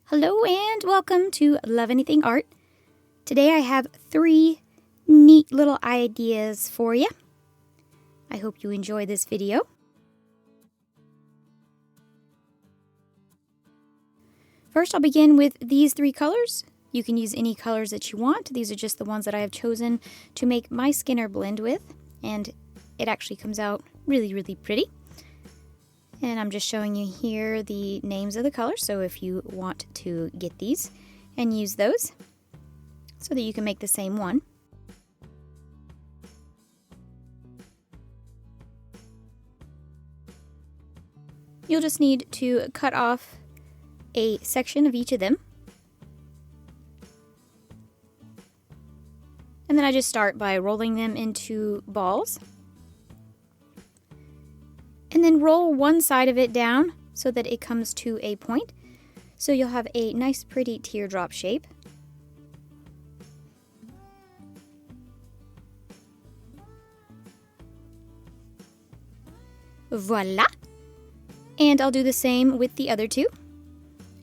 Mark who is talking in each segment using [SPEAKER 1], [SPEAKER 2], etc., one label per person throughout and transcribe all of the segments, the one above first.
[SPEAKER 1] Hello and welcome to Love Anything Art. Today I have 3 neat little ideas for you. I hope you enjoy this video. First I'll begin with these 3 colors. You can use any colors that you want. These are just the ones that I have chosen to make my Skinner blend with, and it actually comes out really pretty. And I'm just showing you here the names of the colors, so if you want to get these and use those so that you can make the same one. You'll just need to cut off a section of each of them. And then I just start by rolling them into balls. And then roll one side of it down so that it comes to a point. So you'll have a nice pretty teardrop shape. Voila! And I'll do the same with the other 2.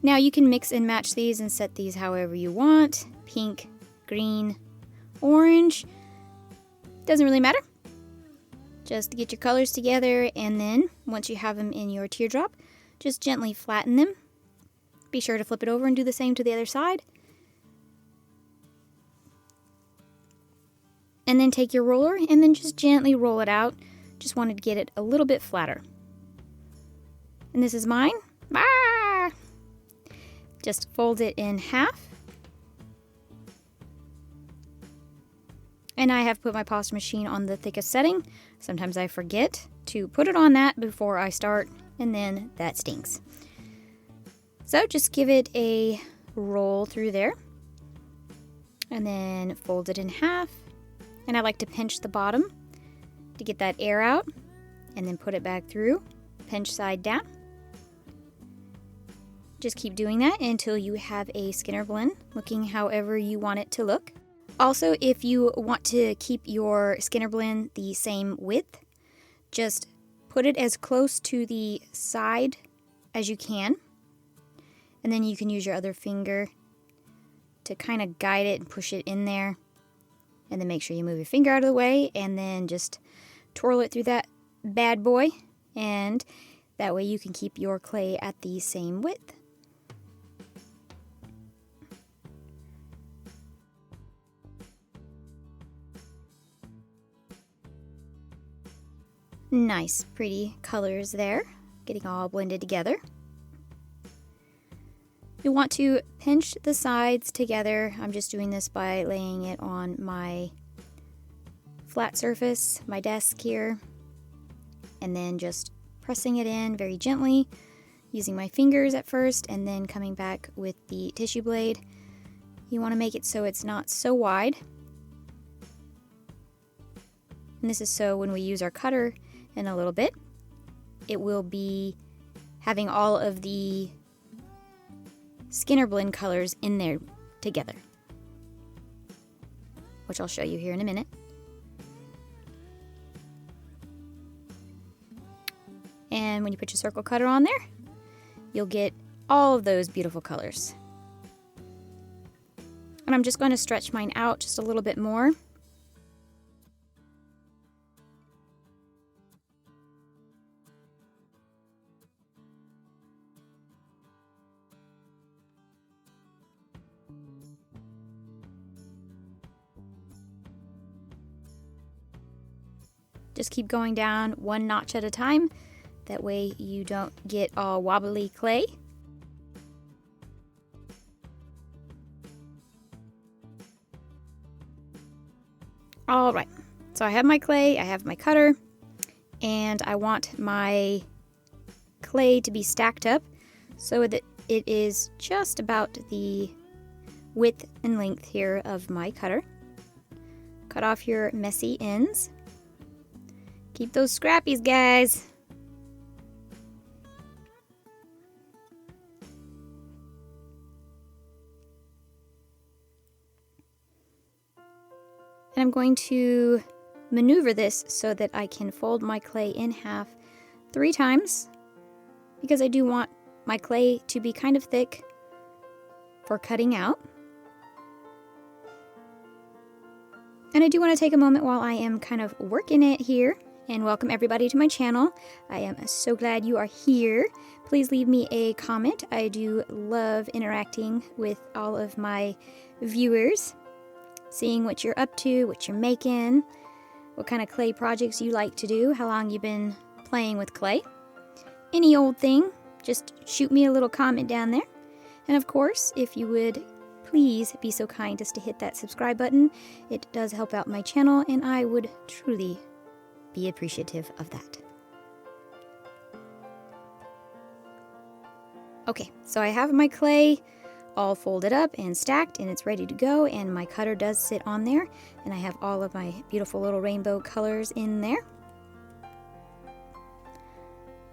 [SPEAKER 1] Now you can mix and match these and set these however you want. Pink, green, orange. Doesn't really matter. Just get your colors together, and then once you have them in your teardrop, just gently flatten them. Be sure to flip it over and do the same to the other side. And then take your roller and then just gently roll it out. Just wanted to get it a little bit flatter. And this is mine. Ah! Just fold it in half. And I have put my pasta machine on the thickest setting. Sometimes I forget to put it on that before I start, and then that stinks. So just give it a roll through there, and then fold it in half. And I like to pinch the bottom to get that air out, and then put it back through, pinch side down. Just keep doing that until you have a Skinner blend looking however you want it to look. Also, if you want to keep your Skinner blend the same width, just put it as close to the side as you can. And then you can use your other finger to kind of guide it and push it in there. And then make sure you move your finger out of the way, and then just twirl it through that bad boy. And that way you can keep your clay at the same width. Nice, pretty colors there, getting all blended together. You'll want to pinch the sides together. I'm just doing this by laying it on my flat surface, my desk here, and then just pressing it in very gently, using my fingers at first, and then coming back with the tissue blade. You want to make it so it's not so wide. And this is so when we use our cutter in a little bit, it will be having all of the Skinner blend colors in there together, which I'll show you here in a minute. And when you put your circle cutter on there, you'll get all of those beautiful colors. And I'm just going to stretch mine out just a little bit more. Just keep going down one notch at a time. That way you don't get all wobbly clay. All right, so I have my clay, I have my cutter, and I want my clay to be stacked up so that it is just about the width and length here of my cutter. Cut off your messy ends. Keep those scrappies, guys. And I'm going to maneuver this so that I can fold my clay in half 3 times, because I do want my clay to be kind of thick for cutting out. And I do want to take a moment while I am kind of working it here and welcome everybody to my channel. I am so glad you are here. Please leave me a comment. I do love interacting with all of my viewers, seeing what you're up to, what you're making, what kind of clay projects you like to do, how long you've been playing with clay. Any old thing, just shoot me a little comment down there. And of course, if you would please be so kind as to hit that subscribe button. It does help out my channel, and I would truly be appreciative of that. Okay, so I have my clay all folded up and stacked, and it's ready to go, and my cutter does sit on there, and I have all of my beautiful little rainbow colors in there.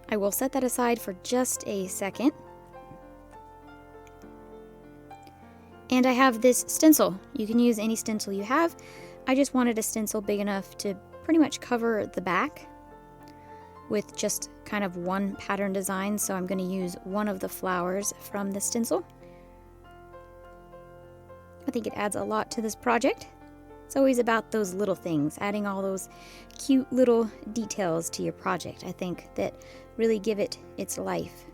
[SPEAKER 1] I will set that aside for just a second. And I have this stencil. You can use any stencil you have. I just wanted a stencil big enough to pretty much cover the back with just kind of one pattern design, so I'm going to use one of the flowers from the stencil. I think it adds a lot to this project. It's always about those little things, adding all those cute little details to your project. I think that really give it its life.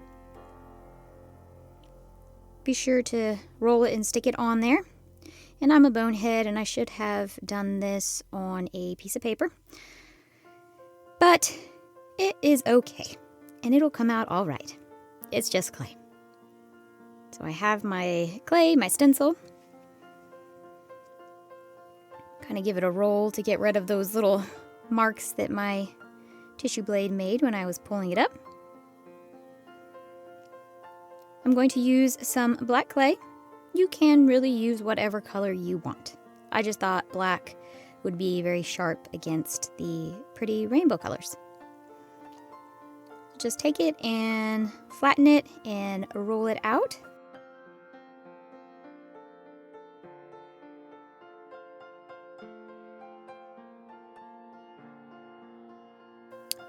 [SPEAKER 1] Be sure to roll it and stick it on there. And I'm a bonehead, and I should have done this on a piece of paper. But it is okay, and it'll come out all right. It's just clay. So I have my clay, my stencil. Kind of give it a roll to get rid of those little marks that my tissue blade made when I was pulling it up. I'm going to use some black clay. You can really use whatever color you want. I just thought black would be very sharp against the pretty rainbow colors. Just take it and flatten it and roll it out.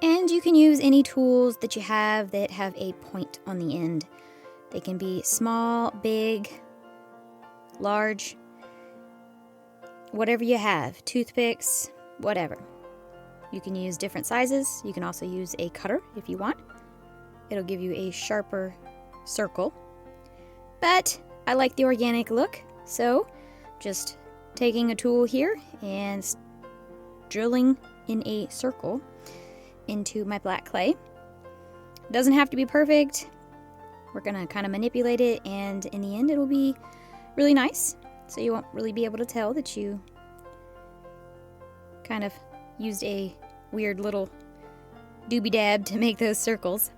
[SPEAKER 1] And you can use any tools that you have that have a point on the end. They can be small, big, large, whatever you have, toothpicks, whatever. You can use different sizes. You can also use a cutter if you want. It'll give you a sharper circle. But I like the organic look, so just taking a tool here and drilling in a circle into my black clay. It doesn't have to be perfect. We're gonna kind of manipulate it, and in the end it'll be really nice, so you won't really be able to tell that you kind of used a weird little doobie dab to make those circles.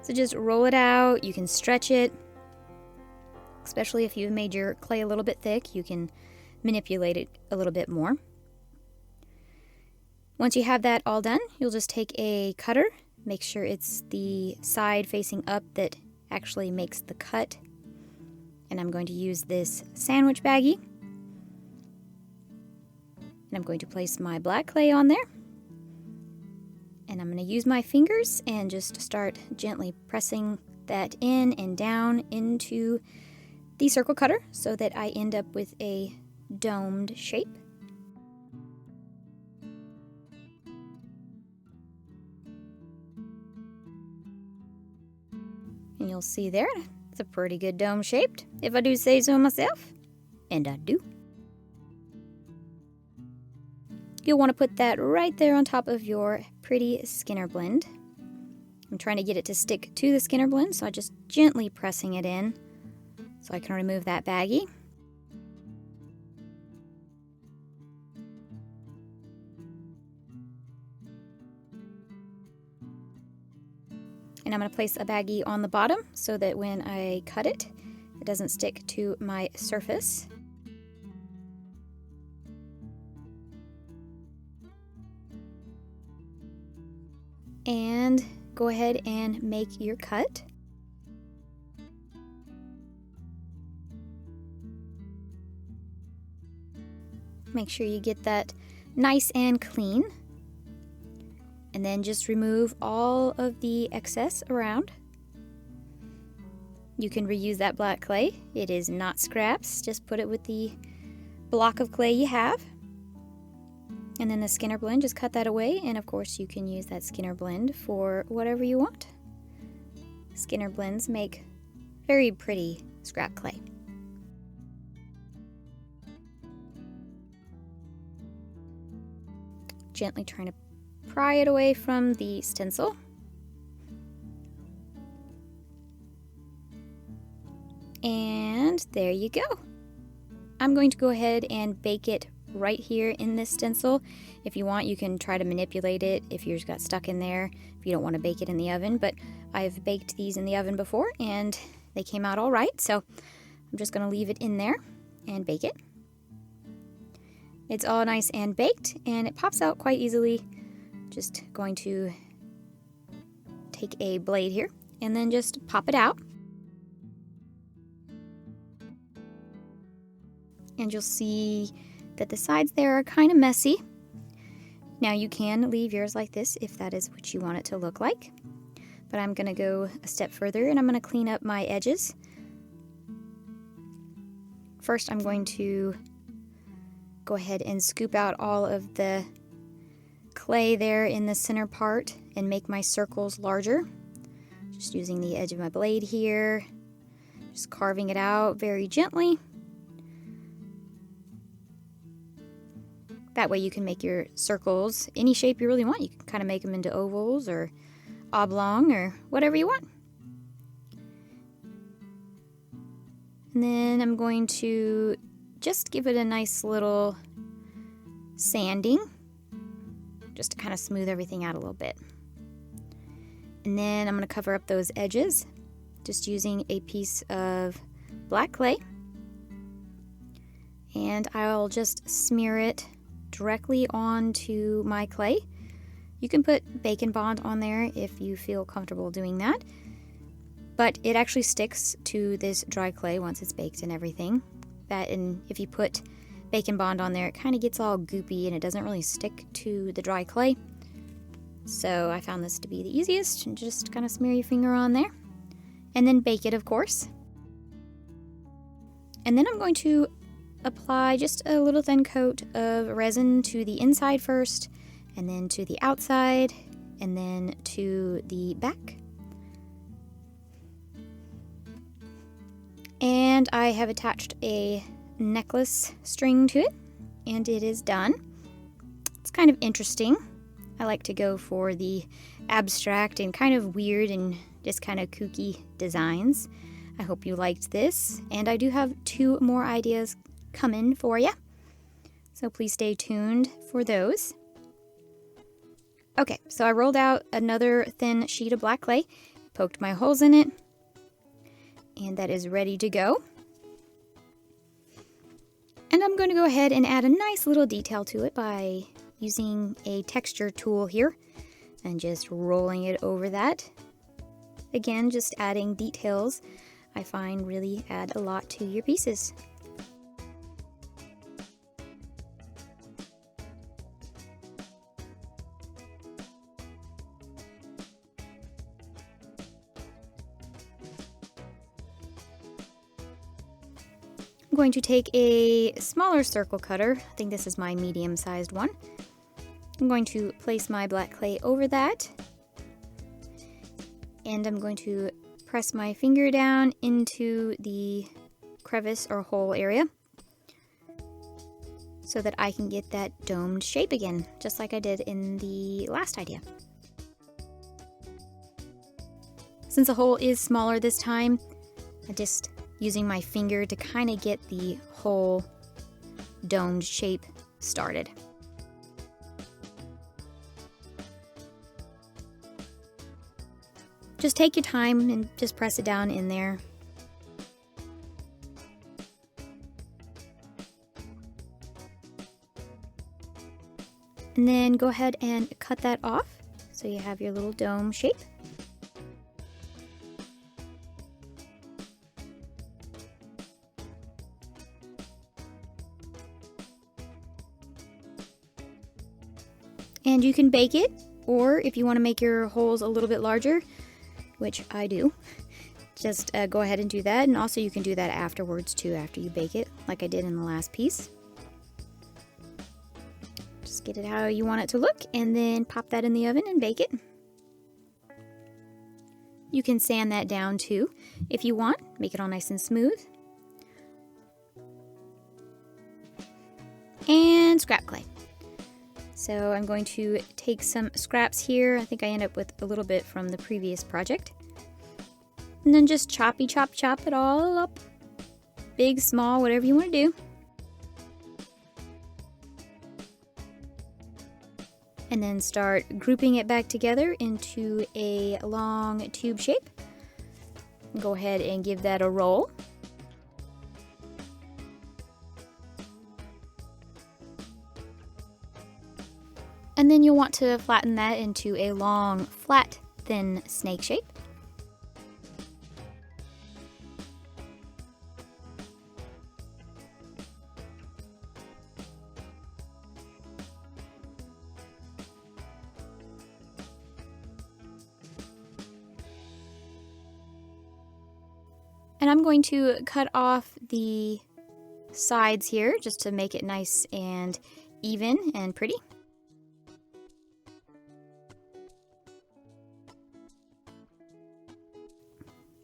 [SPEAKER 1] So just roll it out. You can stretch it, especially if you've made your clay a little bit thick. You can manipulate it a little bit more. Once you have that all done, you'll just take a cutter. Make sure it's the side facing up that actually makes the cut. And I'm going to use this sandwich baggie. And I'm going to place my black clay on there. And I'm going to use my fingers and just start gently pressing that in and down into the circle cutter so that I end up with a domed shape. And you'll see there, it's a pretty good dome shaped, if I do say so myself. And I do. You'll want to put that right there on top of your pretty Skinner blend. I'm trying to get it to stick to the Skinner blend, so I'm just gently pressing it in so I can remove that baggie. And I'm going to place a baggie on the bottom so that when I cut it, it doesn't stick to my surface. And go ahead and make your cut. Make sure you get that nice and clean. And then just remove all of the excess around. You can reuse that black clay. It is not scraps. Just put it with the block of clay you have. And then the Skinner blend, just cut that away. And of course you can use that Skinner blend for whatever you want. Skinner blends make very pretty scrap clay. Gently trying to pry it away from the stencil. And there you go. I'm going to go ahead and bake it right here in this stencil. If you want, you can try to manipulate it if yours got stuck in there, if you don't want to bake it in the oven. But I've baked these in the oven before and they came out all right. So I'm just going to leave it in there and bake it. It's all nice and baked and it pops out quite easily. Just going to take a blade here and then just pop it out. And you'll see that the sides there are kind of messy. Now you can leave yours like this if that is what you want it to look like. But I'm going to go a step further and I'm going to clean up my edges. First I'm going to go ahead and scoop out all of the clay there in the center part and make my circles larger. Just using the edge of my blade here, just carving it out very gently. That way you can make your circles any shape you really want. You can kind of make them into ovals or oblong or whatever you want. And then I'm going to just give it a nice little sanding, just to kind of smooth everything out a little bit. And then I'm going to cover up those edges, just using a piece of black clay. And I'll just smear it directly onto my clay. You can put Bake Bond on there if you feel comfortable doing that, but it actually sticks to this dry clay once it's baked and everything. And if you put Bake Bond on there, it kind of gets all goopy and it doesn't really stick to the dry clay. So I found this to be the easiest, and just kind of smear your finger on there and then bake it, of course. And then I'm going to apply just a little thin coat of resin to the inside first, and then to the outside, and then to the back. And I have attached a necklace string to it, and it is done. It's kind of interesting. I like to go for the abstract and kind of weird and just kind of kooky designs. I hope you liked this, and I do have 2 more ideas coming for you, so please stay tuned for those. Okay, so I rolled out another thin sheet of black clay, poked my holes in it, and that is ready to go. And I'm going to go ahead and add a nice little detail to it by using a texture tool here and just rolling it over that. Again, just adding details I find really add a lot to your pieces. I'm going to take a smaller circle cutter. I think this is my medium-sized one. I'm going to place my black clay over that, and I'm going to press my finger down into the crevice or hole area so that I can get that domed shape again, just like I did in the last idea. Since the hole is smaller this time, I just using my finger to kind of get the whole domed shape started. Just take your time and just press it down in there. And then go ahead and cut that off so you have your little dome shape. And you can bake it, or if you want to make your holes a little bit larger, which I do, Just go ahead and do that, and also you can do that afterwards too, after you bake it, like I did in the last piece. Just get it how you want it to look, and then pop that in the oven and bake it. You can sand that down too if you want, make it all nice and smooth. And scrap clay. So I'm going to take some scraps here. I think I end up with a little bit from the previous project. And then just chop it all up. Big, small, whatever you want to do. And then start grouping it back together into a long tube shape. Go ahead and give that a roll. And then you'll want to flatten that into a long, flat, thin snake shape. And I'm going to cut off the sides here just to make it nice and even and pretty.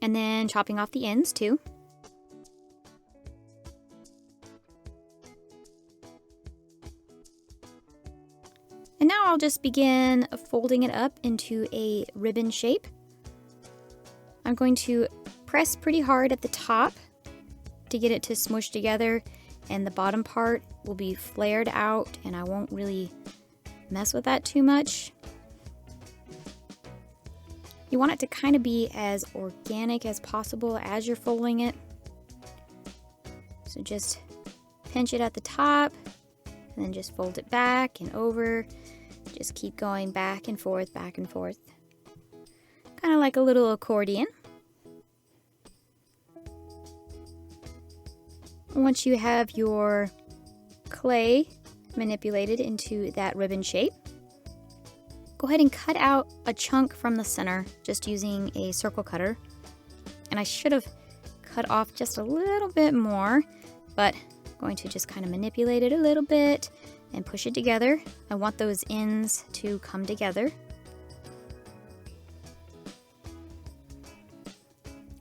[SPEAKER 1] And then chopping off the ends too. And now I'll just begin folding it up into a ribbon shape. I'm going to press pretty hard at the top to get it to smush together, and the bottom part will be flared out, and I won't really mess with that too much. You want it to kind of be as organic as possible as you're folding it. So just pinch it at the top, and then just fold it back and over. Just keep going back and forth, back and forth. Kind of like a little accordion. Once you have your clay manipulated into that ribbon shape, go ahead and cut out a chunk from the center just using a circle cutter. And I should have cut off just a little bit more, but I'm going to just kind of manipulate it a little bit and push it together. I want those ends to come together.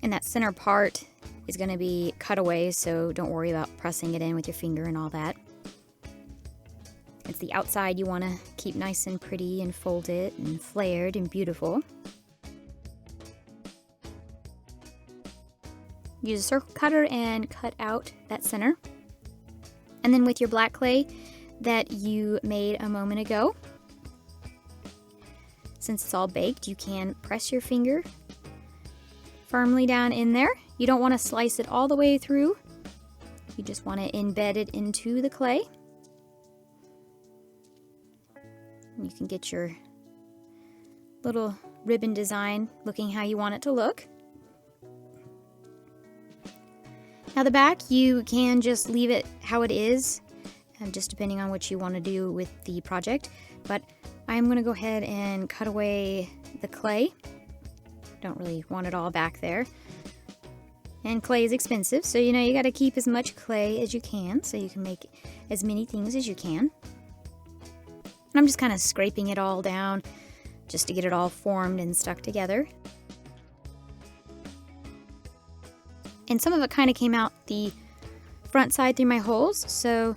[SPEAKER 1] And that center part is going to be cut away, so don't worry about pressing it in with your finger and all that. It's the outside you want to keep nice and pretty and folded and flared and beautiful. Use a circle cutter and cut out that center. And then with your black clay that you made a moment ago, since it's all baked, you can press your finger firmly down in there. You don't want to slice it all the way through. You just want to embed it into the clay. You can get your little ribbon design looking how you want it to look. Now the back, you can just leave it how it is, just depending on what you want to do with the project. But I'm going to go ahead and cut away the clay. Don't really want it all back there. And clay is expensive, so you got to keep as much clay as you can so you can make as many things as you can. And I'm just kind of scraping it all down just to get it all formed and stuck together. And some of it kind of came out the front side through my holes, so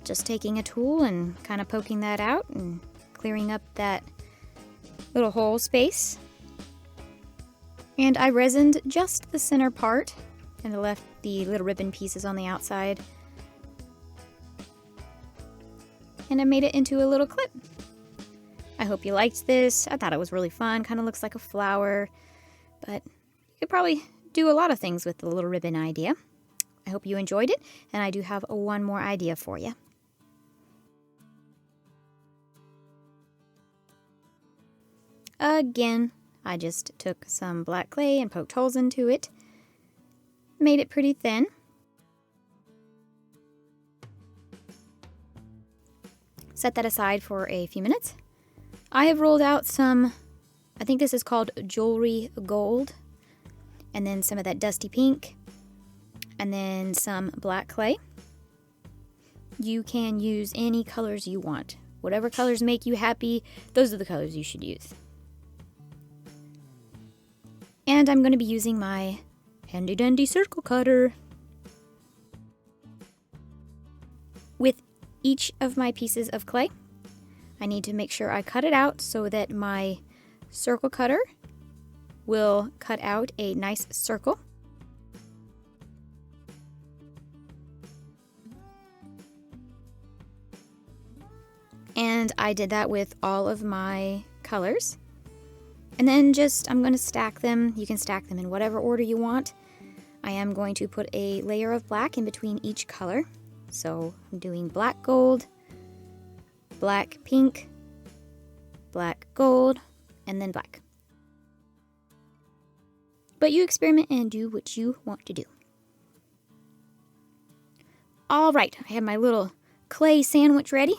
[SPEAKER 1] just taking a tool and kind of poking that out and clearing up that little hole space. And I resined just the center part and I left the little ribbon pieces on the outside. And I made it into a little clip. I hope you liked this. I thought it was really fun. Kind of looks like a flower, but you could probably do a lot of things with the little ribbon idea. I hope you enjoyed it, and I do have one more idea for you. Again, I just took some black clay and poked holes into it. Made it pretty thin. Set that aside for a few minutes. I have rolled out some, I think this is called jewelry gold. and then some of that dusty pink, and then some black clay. You can use any colors you want. Whatever colors make you happy, those are the colors you should use. And I'm going to be using my handy dandy circle cutter. With each of my pieces of clay, I need to make sure I cut it out so that my circle cutter will cut out a nice circle. And I did that with all of my colors. And then I'm going to stack them. You can stack them in whatever order you want. I am going to put a layer of black in between each color. So I'm doing black gold, black pink, black gold, and then black. But you experiment and do what you want to do. All right, I have my little clay sandwich ready.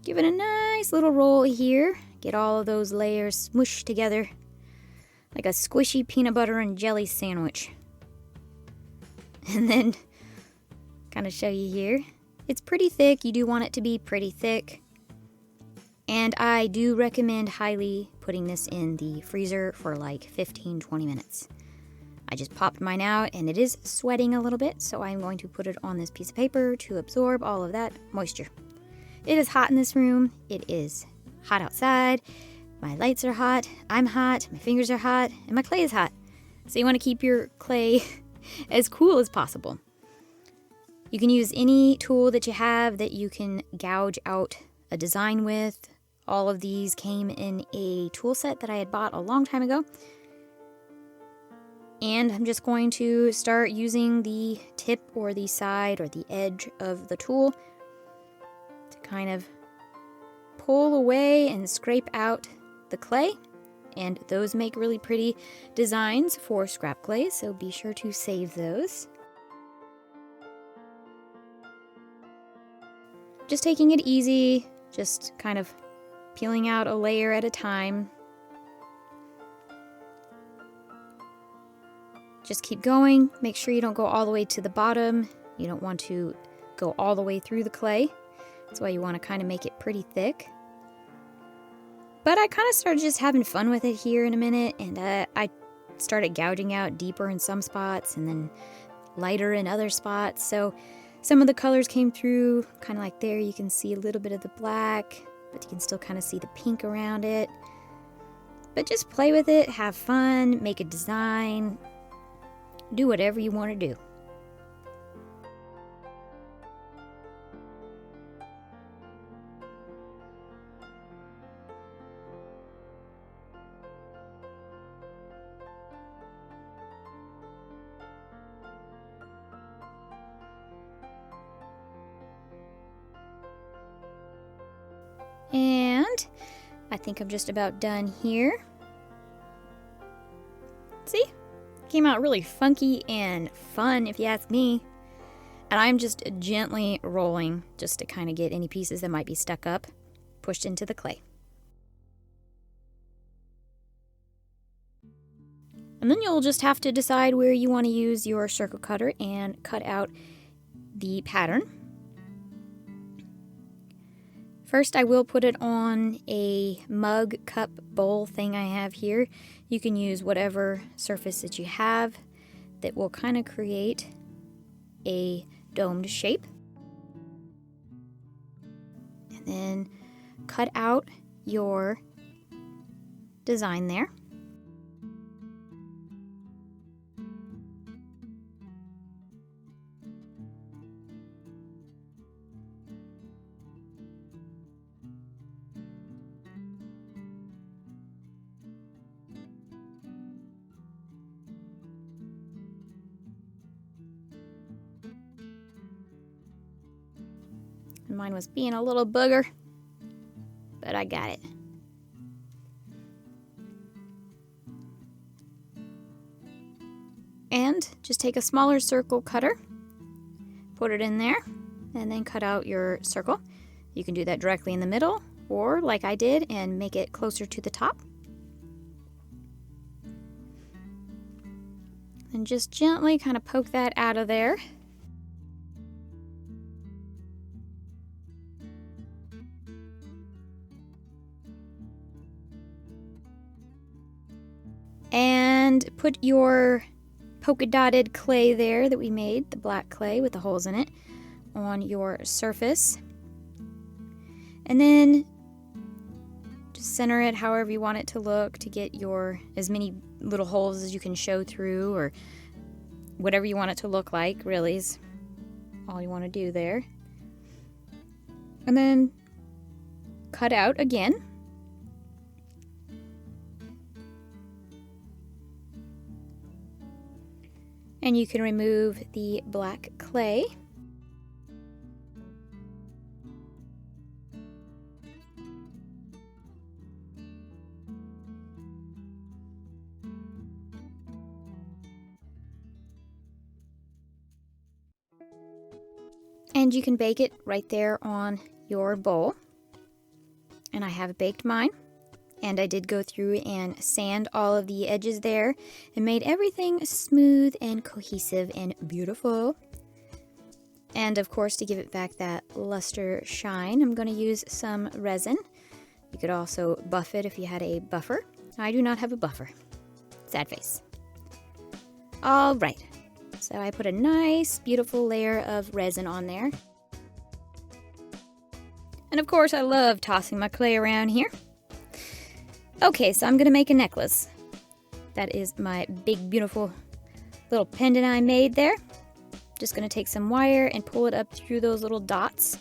[SPEAKER 1] Give it a nice little roll here. Get all of those layers smooshed together like a squishy peanut butter and jelly sandwich. And then kind of show you here. It's pretty thick. You do want it to be pretty thick. And I do recommend highly putting this in the freezer for like 15-20 minutes. I just popped mine out and it is sweating a little bit, so I'm going to put it on this piece of paper to absorb all of that moisture. It is hot in this room. It is hot outside. My lights are hot. I'm hot. My fingers are hot. And my clay is hot. So you want to keep your clay as cool as possible. You can use any tool that you have that you can gouge out a design with. All of these came in a tool set that I had bought a long time ago. And I'm just going to start using the tip or the side or the edge of the tool to kind of pull away and scrape out the clay. And those make really pretty designs for scrap clay, so be sure to save those. Just taking it easy, just kind of peeling out a layer at a time. Just keep going. Make sure you don't go all the way to the bottom. You don't want to go all the way through the clay. That's why you want to kind of make it pretty thick. But I kind of started just having fun with it here in a minute, and I started gouging out deeper in some spots and then lighter in other spots. So some of the colors came through, kind of like there. You can see a little bit of the black, but you can still kind of see the pink around it. But just play with it, have fun, make a design, do whatever you want to do. And I think I'm just about done here. See? Came out really funky and fun, if you ask me. And I'm just gently rolling just to kind of get any pieces that might be stuck up pushed into the clay. And then you'll just have to decide where you want to use your circle cutter and cut out the pattern. First, I will put it on a mug, cup, bowl thing I have here. You can use whatever surface that you have that will kind of create a domed shape. And then cut out your design there. Mine was being a little booger, but I got it. And just take a smaller circle cutter, put it in there, and then cut out your circle. You can do that directly in the middle, or like I did, and make it closer to the top. And just gently kind of poke that out of there. And put your polka dotted clay there that we made, the black clay with the holes in it, on your surface. And then just center it however you want it to look to get your as many little holes as you can show through, or whatever you want it to look like, really is all you want to do there. And then cut out again. And you can remove the black clay. And you can bake it right there on your bowl. And I have baked mine. And I did go through and sand all of the edges there and made everything smooth and cohesive and beautiful. And of course, to give it back that luster shine, I'm going to use some resin. You could also buff it if you had a buffer. I do not have a buffer. Sad face. All right. So I put a nice, beautiful layer of resin on there. And of course, I love tossing my clay around here. Okay, so I'm going to make a necklace. That is my big, beautiful little pendant I made there. Just going to take some wire and pull it up through those little dots.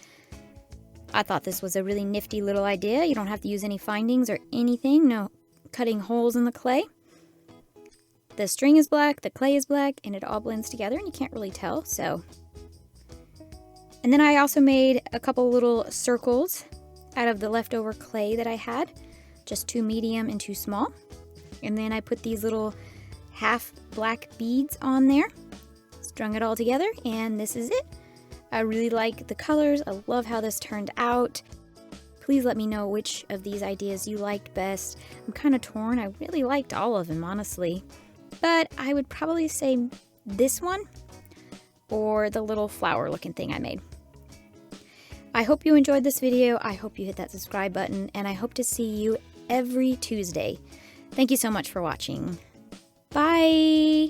[SPEAKER 1] I thought this was a really nifty little idea. You don't have to use any findings or anything. No cutting holes in the clay. The string is black, the clay is black, and it all blends together, and you can't really tell, so. And then I also made a couple little circles out of the leftover clay that I had. Just 2 medium and 2 small. And then I put these little half black beads on there. Strung it all together, and this is it. I really like the colors. I love how this turned out. Please let me know which of these ideas you liked best. I'm kind of torn. I really liked all of them, honestly. But I would probably say this one or the little flower looking thing I made. I hope you enjoyed this video. I hope you hit that subscribe button, and I hope to see you every Tuesday. Thank you so much for watching. Bye!